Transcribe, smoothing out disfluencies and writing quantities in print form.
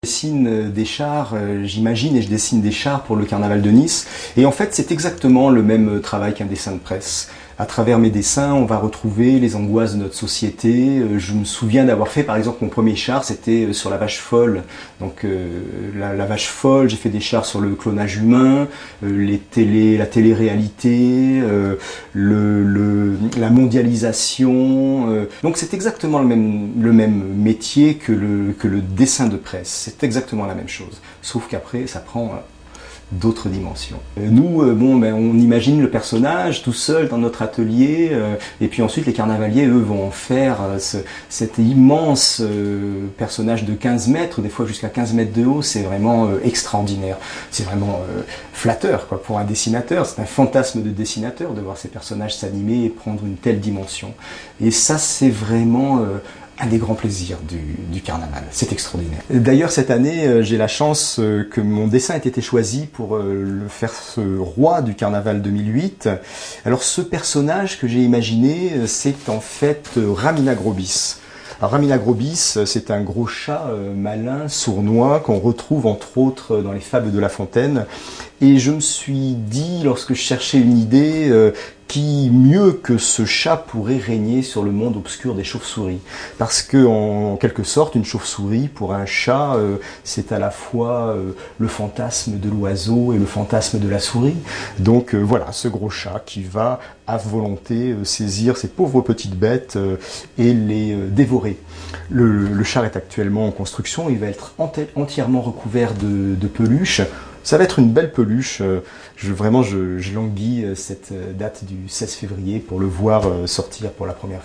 Je dessine des chars, j'imagine, et je dessine des chars pour le carnaval de Nice. Et en fait, c'est exactement le même travail qu'un dessin de presse. À travers mes dessins, on va retrouver les angoisses de notre société. Je me souviens d'avoir fait, par exemple, mon premier char, c'était sur la vache folle. Donc la vache folle, j'ai fait des chars sur le clonage humain, la télé-réalité, la mondialisation. Donc c'est exactement le même métier que le dessin de presse. C'est exactement la même chose. Sauf qu'après, ça prend d'autres dimensions. Nous, on imagine le personnage tout seul dans notre atelier, et puis ensuite les carnavaliers, eux, vont en faire cet immense personnage de 15 mètres, des fois jusqu'à 15 mètres de haut. C'est vraiment extraordinaire. C'est vraiment flatteur, quoi, pour un dessinateur. C'est un fantasme de dessinateur de voir ces personnages s'animer et prendre une telle dimension. Et ça, c'est vraiment un des grands plaisirs du carnaval. C'est extraordinaire. D'ailleurs, cette année, j'ai la chance que mon dessin ait été choisi pour le faire ce roi du carnaval 2008. Alors, ce personnage que j'ai imaginé, c'est en fait Ramina Grobis. Alors, Ramina Grobis, c'est un gros chat malin, sournois, qu'on retrouve entre autres dans les Fables de La Fontaine. Et je me suis dit, lorsque je cherchais une idée, qui mieux que ce chat pourrait régner sur le monde obscur des chauves-souris. Parce que, en quelque sorte, une chauve-souris, pour un chat, c'est à la fois le fantasme de l'oiseau et le fantasme de la souris. Donc voilà, ce gros chat qui va à volonté saisir ces pauvres petites bêtes et les dévorer. Le char est actuellement en construction, il va être entièrement recouvert de peluche. Ça va être une belle peluche. Je languis cette date du 16 février pour le voir sortir pour la première fois.